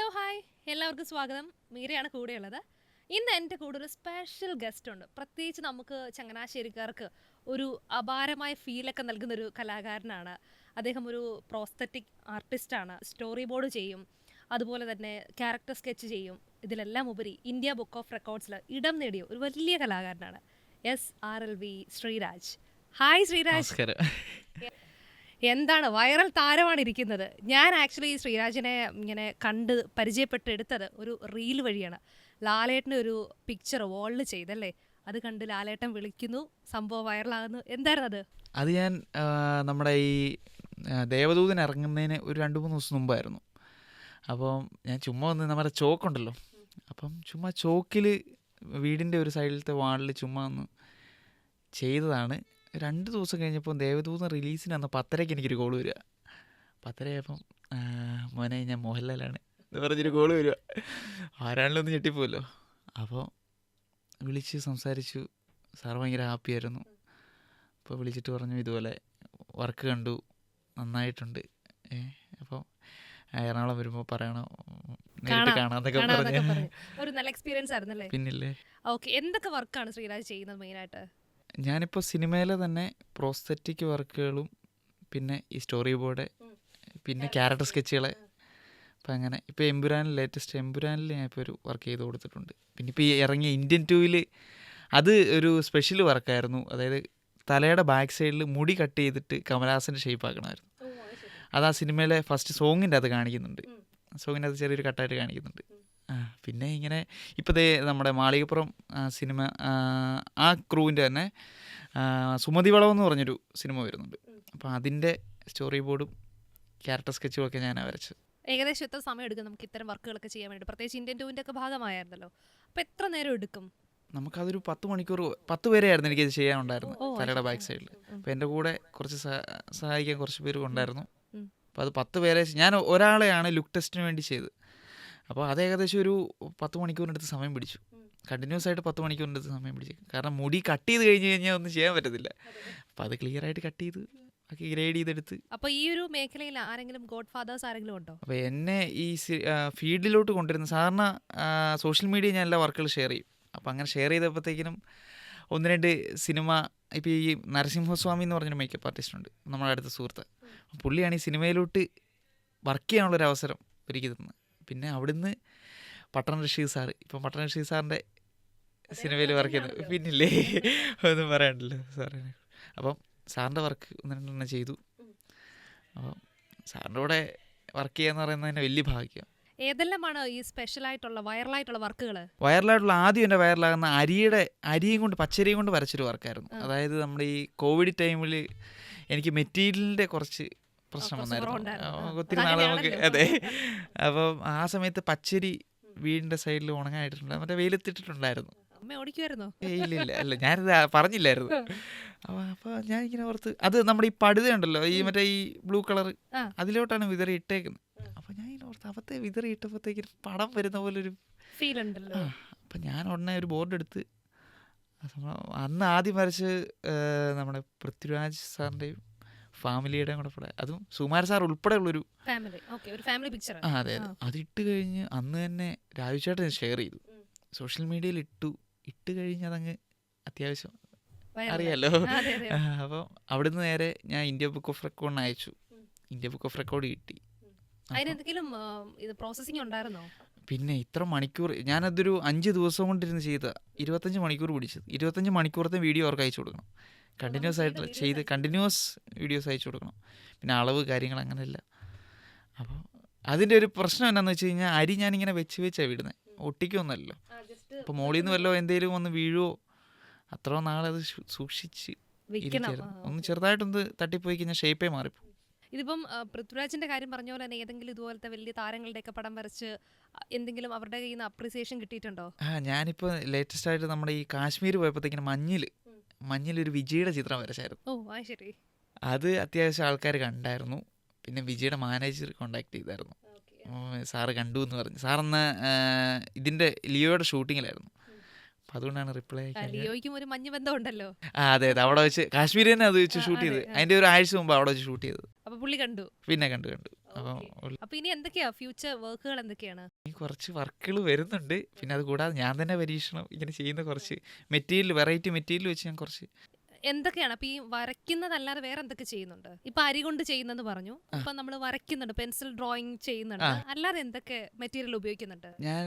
Hello hi എല്ലാവർക്കും സ്വാഗതം. മീരയാണ് കൂടെയുള്ളത്. ഇന്ന് എൻ്റെ കൂടെ ഒരു സ്പെഷ്യൽ ഗസ്റ്റ് ഉണ്ട്. പ്രത്യേകിച്ച് നമുക്ക് ചങ്ങനാശ്ശേരിക്കാർക്ക് ഒരു അപാരമായ ഫീലൊക്കെ നൽകുന്ന ഒരു കലാകാരനാണ്. അദ്ദേഹം ഒരു പ്രോസ്തറ്റിക് ആർട്ടിസ്റ്റാണ്. സ്റ്റോറി ബോർഡ് ചെയ്യും, അതുപോലെ തന്നെ ക്യാരക്ടർ സ്കെച്ച് ചെയ്യും. ഇതിലെല്ലാം ഉപരി ഇന്ത്യ ബുക്ക് ഓഫ് റെക്കോർഡ്സിൽ ഇടം നേടിയ ഒരു വലിയ കലാകാരനാണ് SRLV ശ്രീരാജ്. ഹായ് ശ്രീരാജ്. നമസ്കാരം. എന്താണ് വൈറൽ താരമാണ് ഇരിക്കുന്നത്. ഞാൻ ആക്ച്വലി ശ്രീരാജിനെ ഇങ്ങനെ കണ്ട് പരിചയപ്പെട്ടെടുത്തത് ഒരു റീൽ വഴിയാണ്. ലാലേട്ടൻ്റെ ഒരു പിക്ചർ വാളിൽ ചെയ്തല്ലേ, അത് കണ്ട് ലാലേട്ടൻ വിളിക്കുന്നു, സംഭവം വൈറലാകുന്നു. എന്തായിരുന്നു അത്? അത് ഞാൻ നമ്മുടെ ഈ ദേവദൂതൻ ഇറങ്ങുന്നതിന് ഒരു 2-3 ദിവസം മുമ്പായിരുന്നു. അപ്പം ഞാൻ ചുമ്മാ ഒന്ന് നമ്മുടെ ചോക്കുണ്ടല്ലോ, അപ്പം ചുമ്മാ ചോക്കിൽ വീടിൻ്റെ ഒരു സൈഡിലത്തെ വാളിൽ ചുമ്മാ ഒന്ന് ചെയ്തതാണ്. 2 ദിവസം കഴിഞ്ഞപ്പോൾ ദേവദൂതൻ റിലീസിന് അന്ന് 10:30 എനിക്കൊരു കോൾ വരിക. 10:30 മോനെ ഞാൻ മോഹൻലാലാണ് എന്ന് പറഞ്ഞൊരു കോൾ വരിക. ആരാണല്ലോ ഒന്ന് ഞെട്ടിപ്പോല്ലോ. അപ്പോൾ വിളിച്ച് സംസാരിച്ചു. സാർ ഭയങ്കര ഹാപ്പിയായിരുന്നു. അപ്പോൾ വിളിച്ചിട്ട് പറഞ്ഞു ഇതുപോലെ വർക്ക് കണ്ടു, നന്നായിട്ടുണ്ട്, അപ്പോൾ എറണാകുളം വരുമ്പോൾ പറയണം, നേരിട്ട് കാണാന്നൊക്കെ പറഞ്ഞു. ഒരു നല്ല എക്സ്പീരിയൻസ് ആയിരുന്നല്ലേ? പിന്നില്ലേ. ഓക്കെ, എന്തൊക്കെ വർക്കാണ് ശ്രീരാജ് ചെയ്യുന്നത് മെയിനായിട്ട്? ഞാനിപ്പോൾ സിനിമയിലെ തന്നെ പ്രോസ്തറ്റിക് വർക്കുകളും പിന്നെ ഈ സ്റ്റോറി ബോർഡ് പിന്നെ ക്യാരക്ടർ സ്കെച്ചുകൾ. അപ്പം അങ്ങനെ ഇപ്പോൾ ലേറ്റസ്റ്റ് എമ്പുരാനിൽ ഞാൻ ഇപ്പോൾ ഒരു വർക്ക് ചെയ്ത് കൊടുത്തിട്ടുണ്ട്. പിന്നെ ഇപ്പോൾ ഈ ഇറങ്ങിയ ഇന്ത്യൻ 2-ൽ അത് ഒരു സ്പെഷ്യൽ വർക്കായിരുന്നു. അതായത് തലയുടെ ബാക്ക് സൈഡിൽ മുടി കട്ട് ചെയ്തിട്ട് കമലഹാസൻ്റെ ഷേപ്പ് ആക്കണമായിരുന്നു. അത് ആ സിനിമയിലെ ഫസ്റ്റ് സോങ്ങിൻ്റെ അത് കാണിക്കുന്നുണ്ട്. സോങ്ങിൻ്റെ അത് ചെറിയൊരു കട്ടായിട്ട് കാണിക്കുന്നുണ്ട്. പിന്നെ ഇങ്ങനെ ഇപ്പോൾ നമ്മുടെ മാളികപ്പുറം സിനിമ ആ ക്രൂവിൻ്റെ തന്നെ സുമതി വളവ് എന്ന് പറഞ്ഞൊരു സിനിമ വരുന്നുണ്ട്. അപ്പോൾ അതിൻ്റെ സ്റ്റോറി ബോർഡും ക്യാരക്ടർ സ്കെച്ചും ഒക്കെ ഞാനാണ് വരച്ചത്. ഏകദേശം എത്ര സമയം എടുക്കും നമുക്ക് ഇത്തരം വർക്കുകളൊക്കെ ചെയ്യാൻ വേണ്ടി? പ്രത്യേകിച്ച് ഇന്ത്യൻ 2-ൻ്റെ ഒക്കെ ഭാഗമായിരുന്നല്ലോ, അപ്പോൾ എത്ര നേരം എടുക്കും? നമുക്കതൊരു 10 മണിക്കൂർ 10 പേരെയായിരുന്നു എനിക്കത് ചെയ്യാനുണ്ടായിരുന്നു തലയുടെ ബാക്ക് സൈഡിൽ. അപ്പോൾ എൻ്റെ കൂടെ കുറച്ച് സഹായിക്കാൻ കുറച്ച് പേര് ഉണ്ടായിരുന്നു. അപ്പോൾ അത് 10 പേരെ ഞാൻ ഒരാളെയാണ് ലുക്ക് ടെസ്റ്റിന് വേണ്ടി ചെയ്തത്. അപ്പോൾ അത് ഏകദേശം ഒരു 10 മണിക്കൂറിനടുത്ത് സമയം പിടിച്ചു. കണ്ടിന്യൂസ് ആയിട്ട് 10 മണിക്കൂറിനടുത്ത് സമയം പിടിച്ചു. കാരണം മുടി കട്ട് ചെയ്ത് കഴിഞ്ഞ് കഴിഞ്ഞാൽ ഒന്നും ചെയ്യാൻ പറ്റത്തില്ല. അപ്പോൾ അത് ക്ലിയർ ആയിട്ട് കട്ട് ചെയ്ത് ഒക്കെ ഗ്രേഡ് ചെയ്തെടുത്ത്. അപ്പോൾ ഈ ഒരു മേഖലയിൽ ആരെങ്കിലും ഗോഡ് ഫാദേഴ്സ് ആരെങ്കിലും ഉണ്ടോ? അപ്പോൾ എന്നെ ഈ ഫീൽഡിലോട്ട് കൊണ്ടുവരുന്ന സാധാരണ സോഷ്യൽ മീഡിയ ഞാൻ എല്ലാ വർക്കുകൾ ഷെയർ ചെയ്യും. അപ്പോൾ അങ്ങനെ ഷെയർ ചെയ്തപ്പോഴത്തേക്കിനും 1-2 സിനിമ, ഇപ്പോൾ ഈ നരസിംഹസ്വാമി എന്ന് പറഞ്ഞൊരു മേക്കപ്പ് ആർട്ടിസ്റ്റ് ഉണ്ട്, നമ്മുടെ അടുത്ത സുഹൃത്ത്. പുള്ളിയാണ് ഈ സിനിമയിലോട്ട് വർക്ക് ചെയ്യാനുള്ളൊരു അവസരം ഒരുക്കി തന്നത്. പിന്നെ അവിടുന്ന് പട്ടൺ റഷീദ് സാറ്, ഇപ്പം പട്ടൺ റഷീദ് സാറിൻ്റെ സിനിമയിൽ വർക്ക് ചെയ്യുന്നത് പിന്നില്ലേ, ഒന്നും പറയാണ്ടല്ലോ സാറിനെ. അപ്പം സാറിൻ്റെ വർക്ക് 1-2 ചെയ്തു. അപ്പം സാറിൻ്റെ കൂടെ വർക്ക് ചെയ്യാന്ന് പറയുന്നത് തന്നെ വലിയ ഭാഗ്യം. ഏതെല്ലാമാണ് ഈ സ്പെഷ്യലായിട്ടുള്ള വൈറലായിട്ടുള്ള വർക്കുകൾ? വൈറലായിട്ടുള്ള ആദ്യം എൻ്റെ വൈറലാകുന്ന അരിയും കൊണ്ട് പച്ചരിയും കൊണ്ട് വരച്ചൊരു വർക്കായിരുന്നു. അതായത് നമ്മുടെ ഈ കോവിഡ് ടൈമിൽ എനിക്ക് മെറ്റീരിയലിൻ്റെ കുറച്ച് പ്രശ്നം വന്നായിരുന്നു ഒത്തിരി നാൾ നമുക്ക്. അതെ, അപ്പം ആ സമയത്ത് പച്ചരി വീടിൻ്റെ സൈഡിൽ ഉണങ്ങായിട്ടുണ്ട്, മറ്റേ വെയിലത്തിട്ടിട്ടുണ്ടായിരുന്നു. ഇല്ല അല്ല, ഞാനിത് പറഞ്ഞില്ലായിരുന്നു. അപ്പോൾ ഞാനിങ്ങനെ ഓർത്ത് അത് നമ്മുടെ ഈ പടുത ഉണ്ടല്ലോ, ഈ മറ്റേ ഈ ബ്ലൂ കളർ, അതിലോട്ടാണ് വിതറി ഇട്ടേക്കുന്നത്. അപ്പോൾ ഞാൻ ഇങ്ങനെ ഓർത്ത് അവത്തെ വിതറി ഇട്ടപ്പോഴത്തേക്കും പടം വരുന്ന പോലൊരു ഫീൽ ഉണ്ടല്ലോ. അപ്പം ഞാൻ ഉടനെ ഒരു ബോർഡ് എടുത്ത് അന്ന് ആദ്യം വരച്ച് നമ്മുടെ പൃഥ്വിരാജ് സാറിൻ്റെയും ഫാമിലിയുടെയും കൂടെ പടം, അതും സുമാർ സാർ ഉൾപ്പെടെ ഉള്ളൊരു ഫാമിലി പിക്ചർ. അതെ, അതിട്ട് കഴിഞ്ഞ് അന്ന് തന്നെ രാജുചേട്ടൻ ഷെയർ ചെയ്തു, സോഷ്യൽ മീഡിയയിൽ ഇട്ട് കഴിഞ്ഞ് അതങ്ങ് അത്യാവശ്യം അറിയാലോ. അപ്പം അവിടുന്ന് നേരെ ഞാൻ ഇന്ത്യ ബുക്ക് ഓഫ് റെക്കോർഡിന് അയച്ചു. ഇന്ത്യ ബുക്ക് ഓഫ് റെക്കോർഡ് കിട്ടി. പിന്നെ ഇത്ര മണിക്കൂർ ഞാനതൊരു 5 ദിവസം കൊണ്ടിരുന്ന് ചെയ്ത 25 മണിക്കൂർ പിടിച്ചത്. 25 മണിക്കൂറത്തെ വീഡിയോ അവർക്ക് അയച്ചു കൊടുക്കണം. കണ്ടിന്യൂസ് ആയിട്ട് കണ്ടിന്യൂസ് വീഡിയോസ് അയച്ചു കൊടുക്കണം. പിന്നെ അളവ് കാര്യങ്ങൾ അങ്ങനെയല്ല. അപ്പോൾ അതിൻ്റെ ഒരു പ്രശ്നം എന്താണെന്ന് വെച്ച് കഴിഞ്ഞാൽ അരി ഞാനിങ്ങനെ വെച്ചാണ് വിടുന്നത്, ഒട്ടിക്കൊന്നുമല്ലോ. അപ്പോൾ മോളിൽ നിന്ന് വല്ലോ എന്തെങ്കിലും ഒന്ന് വീഴുവോ, അത്ര നാളത് സൂക്ഷിച്ച് ഒന്ന് ചെറുതായിട്ടൊന്ന് തട്ടിപ്പോയി കഴിഞ്ഞാൽ ഷേപ്പേ മാറിപ്പോ. ഇതിപ്പം പൃഥ്വിരാജിന്റെ കാര്യം പറഞ്ഞ പോലെ തന്നെ ഏതെങ്കിലും ഇതുപോലത്തെ വലിയ താരങ്ങളുടെയൊക്കെ പടം വരച്ച് എന്തെങ്കിലും അവരുടെ കയ്യിൽ നിന്ന് അപ്രീസിയേഷൻ കിട്ടിയിട്ടുണ്ടോ? ഞാനിപ്പോൾ ലേറ്റസ്റ്റ് ആയിട്ട് നമ്മുടെ ഈ കാശ്മീർ പോയപ്പോഴത്തേക്കിനും മഞ്ഞിലൊരു വിജയുടെ ചിത്രം വരച്ചായിരുന്നു. ശരി. അത് അത്യാവശ്യം ആൾക്കാർ കണ്ടായിരുന്നു. പിന്നെ വിജയുടെ മാനേജർ കോണ്ടാക്ട് ചെയ്തായിരുന്നു. സാറ് കണ്ടു എന്ന് പറഞ്ഞു. സാറന്ന് ഇതിൻ്റെ ലിയോയുടെ ഷൂട്ടിങ്ങിലായിരുന്നു. അപ്പം അതുകൊണ്ടാണ് റിപ്ലൈ ലിയോയ്ക്കും ഒരു മഞ്ഞ് ബന്ധമുണ്ടല്ലോ. അതെ, അവിടെ വെച്ച് കാശ്മീർ തന്നെ അത് വെച്ച് ഷൂട്ട് ചെയ്ത് അതിൻ്റെ ഒരു ആഴ്ച മുമ്പ് അവിടെ വെച്ച് ഷൂട്ട് ചെയ്തത്. അപ്പോൾ പുള്ളി കണ്ടു. പിന്നെ കണ്ടു. അപ്പോൾ അപ്പൊ ഇനി എന്തൊക്കെയാ ഫ്യൂച്ചർ വർക്കുകൾ എന്തൊക്കെയാണ്? ഈ കുറച്ച് വർക്കുകൾ വരുന്നുണ്ട്. പിന്നെ അത് കൂടാതെ ഞാൻ തന്നെ പരീക്ഷണം ഇങ്ങനെ ചെയ്യുന്ന കുറച്ച് മെറ്റീരിയൽ, വെറൈറ്റി മെറ്റീരിയൽ വെച്ച് ഞാൻ കുറച്ച് എന്തൊക്കെയാണ് അപ്പൊ ഈ വരയ്ക്കുന്നതല്ലാതെ വേറെ എന്തൊക്കെ ചെയ്യുന്നുണ്ട്? ഇപ്പൊ അരി കൊണ്ട് ചെയ്യുന്നെന്ന് പറഞ്ഞു. ഇപ്പൊ നമ്മൾ വരയ്ക്കുന്നുണ്ട്, പെൻസിൽ ഡ്രോയിങ് ചെയ്യുന്നുണ്ട്. അല്ലാതെ എന്തൊക്കെ മെറ്റീരിയൽ ഉപയോഗിക്കുന്നുണ്ട്? ഞാൻ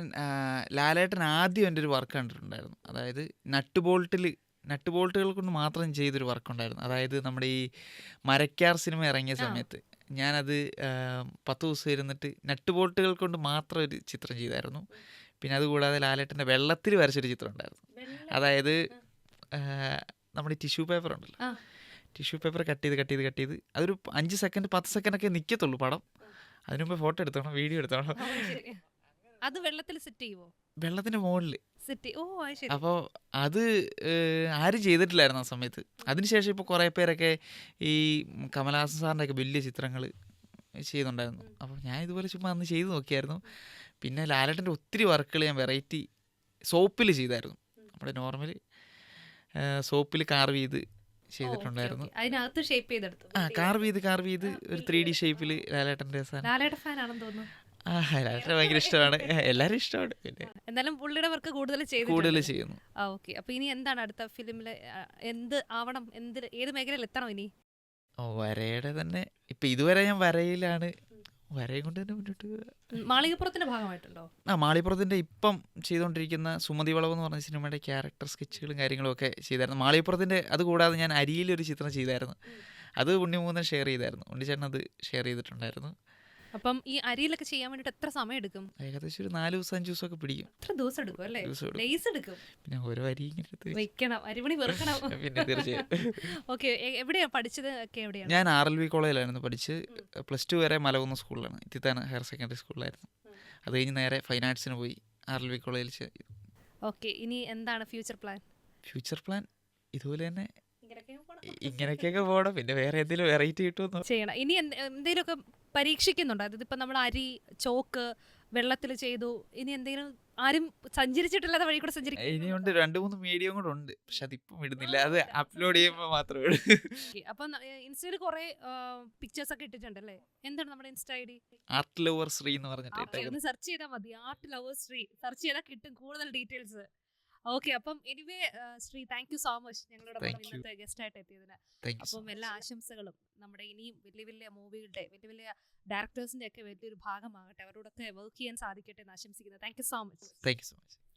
ലാലേട്ടൻ ആദ്യം എൻ്റെ ഒരു വർക്ക് കണ്ടിട്ടുണ്ടായിരുന്നു. അതായത് നട്ട് ബോൾട്ടുകൾ കൊണ്ട് മാത്രം ചെയ്തൊരു വർക്ക് ഉണ്ടായിരുന്നു. അതായത് നമ്മുടെ ഈ മരക്കാർ സിനിമ ഇറങ്ങിയ സമയത്ത് ഞാനത് 10 ദിവസം ഇരുന്നിട്ട് നട്ട് ബോൾട്ടുകൾ കൊണ്ട് മാത്രം ഒരു ചിത്രം ചെയ്തായിരുന്നു. പിന്നെ അതുകൂടാതെ ലാലേട്ടൻ്റെ വെള്ളത്തിൽ വരച്ചൊരു ചിത്രം ഉണ്ടായിരുന്നു. അതായത് നമ്മുടെ ടിഷ്യൂ പേപ്പർ ഉണ്ടല്ലോ, ടിഷ്യൂ പേപ്പർ കട്ട് ചെയ്ത് അതൊരു 5 സെക്കൻഡ് 10 സെക്കൻഡൊക്കെ നിൽക്കത്തുള്ളൂ പടം. അതിനു മുമ്പ് ഫോട്ടോ എടുത്തോണം, വീഡിയോ എടുത്തോണം. അത് വെള്ളത്തിൽ സെറ്റ് ചെയ്യുവോ? വെള്ളത്തിൻ്റെ മുകളിൽ സെറ്റ്. ഓ അത് ശരി. അപ്പോൾ അത് ആരും ചെയ്തിട്ടില്ലായിരുന്നു ആ സമയത്ത്. അതിനുശേഷം ഇപ്പോൾ കുറേ പേരൊക്കെ ഈ കമലഹാസൻ സാറിൻ്റെ ഒക്കെ വലിയ ചിത്രങ്ങൾ ചെയ്യുന്നുണ്ടായിരുന്നു. അപ്പോൾ ഞാൻ ഇതുപോലെ ചുമ്മാ അന്ന് ചെയ്ത് നോക്കിയായിരുന്നു. പിന്നെ ലാലേട്ടൻ്റെ ഒത്തിരി വർക്കുകൾ ഞാൻ വെറൈറ്റി സോപ്പിൽ ചെയ്തായിരുന്നു. നമ്മുടെ നോർമൽ സോപ്പിൽ കാർവ് ചെയ്ത് ചെയ്തിട്ടുണ്ടായിരുന്നു. അതിനകത്ത് ഷേപ്പ് ചെയ്തെടുത്തു. കാർവ് ചെയ്ത് ഒരു 3D ഷേപ്പിൽ ലാലേട്ടൻ്റെ ലാലേട്ടൻ ഫാൻ ആണെന്ന് തോന്നുന്നു. ലാലേട്ടനെ ഭയങ്കര ഇഷ്ടമാണ്, എല്ലാവരും ഇഷ്ടമാണ്. പിന്നെ എന്നാലും പുള്ളിയുടെ വർക്ക് കൂടുതൽ ചെയ്യുന്നു. ഓക്കെ. അപ്പൊ ഇനി എന്താണ് അടുത്ത ഫിലിമില് എന്ത് ആവണം, ഏത് മേഖലയിൽ എത്തണം ഇനി? വരയുടെ തന്നെ ഇപ്പൊ ഇതുവരെ ഞാൻ വരയിലാണ്, വരയും കൊണ്ട് തന്നെ മുന്നോട്ട്. മാളികപ്പുറത്തിന്റെ ഭാഗമായിട്ടുണ്ടോ? മാളികപ്പുറത്തിന്റെ ഇപ്പം ചെയ്തുകൊണ്ടിരിക്കുന്ന സുമതി വളവ് എന്ന് പറഞ്ഞ സിനിമയുടെ ക്യാരക്ടർ സ്കെച്ചുകളും കാര്യങ്ങളും ഒക്കെ ചെയ്തായിരുന്നു. മാളികപ്പുറത്തിന്റെ അത് കൂടാതെ ഞാൻ അരിയിലൊരു ചിത്രം ചെയ്തായിരുന്നു. അത് ഉണ്ണിമൂന്നൻ ഷെയർ ചെയ്തായിരുന്നു, ഉണ്ണിച്ചേട്ടൻ അത് ഷെയർ ചെയ്തിട്ടുണ്ടായിരുന്നു. അപ്പം ഈ അരിയിലൊക്കെ ചെയ്യാൻ വേണ്ടിട്ട് എത്ര സമയം എടുക്കും? ഏകദേശം ഒരു 4 ദിവസം 5 ദിവസമൊക്കെ പിടിക്കും. എത്ര ദിവസം എടുക്കും അല്ലേ? ഡേയ്സ് എടുക്കും. പിന്നെ ഓരോ അരി ഇങ്ങനെ വെക്കണം, അരിമണി വെറുക്കണം. പിന്നെ തീർച്ചയായും. ഓക്കെ. എവിടെയാ പഠിച്ചത് ഒക്കെ? എവിടെയാണ്? ഞാൻ RLV കോളേജിലായിരുന്നു പഠിച്ച്. +2 വരെ മലകുന്ന സ്കൂളിലാണ്, ഇത്തിത്താന ഹയർ സെക്കൻഡറി സ്കൂളിലായിരുന്നു. അത് കഴിഞ്ഞ് നേരെ ഫൈൻ ആർട്സിന് പോയി, RLV കോളേജിൽ ചെയ്തു. ഓക്കെ. ഇനി എന്താണ് ഫ്യൂച്ചർ പ്ലാൻ? ഇതുപോലെ തന്നെ ഇങ്ങനെയൊക്കെ പോകണം. പിന്നെ വേറെ എന്തെങ്കിലും വെറൈറ്റി കിട്ടുമെന്നോ ചെയ്യണം. ഇനി എന്തെങ്കിലുമൊക്കെ പരീക്ഷിക്കുന്നുണ്ടോ? അതായത് ഇപ്പം നമ്മൾ അരി ചോക്ക് വെള്ളത്തിൽ ചെയ്തു, ഇനി എന്തെങ്കിലും ആരും സഞ്ചരിച്ചിട്ടില്ലാത്ത വഴി കൂടെ സഞ്ചരിക്കും? ഇനിയുണ്ട്, 2-3 മീഡിയം കൂടെ ഉണ്ട്. പക്ഷെ അതിപ്പം ഇടുന്നില്ല, അത് അപ്ലോഡ് ചെയ്യുമ്പോൾ മാത്രമേ ഇടൂ. അപ്പം ഇൻസ്റ്റയിൽ കുറെ പിക്ചേഴ്സ് ഒക്കെ ഇട്ടിട്ടുണ്ടല്ലേ? എന്താണ് നമ്മുടെ insta ID? Art lover Shri എന്ന് പറഞ്ഞിട്ട് ഒന്ന് സെർച്ച് ചെയ്താൽ മതി. ആർട്ട് ലവർ ശ്രീ സെർച്ച് ചെയ്താൽ കിട്ടും കൂടുതൽ ഡീറ്റെയിൽസ്. ഓക്കെ. അപ്പം anyway Shri, thank you so much ഞങ്ങളുടെ ഇന്നത്തെ ഗസ്റ്റ് ആയിട്ട് എത്തിയതിന്. അപ്പം എല്ലാ ആശംസകളും. നമ്മുടെ ഇനിയും വലിയ വലിയ മൂവികളുടെ വലിയ ഡയറക്ടേഴ്സിന്റെ ഒക്കെ വലിയൊരു ഭാഗമാകട്ടെ, അവരോടൊക്കെ വർക്ക് ചെയ്യാൻ സാധിക്കട്ടെ എന്ന് ആശംസിക്കുന്നു. Thank you so much.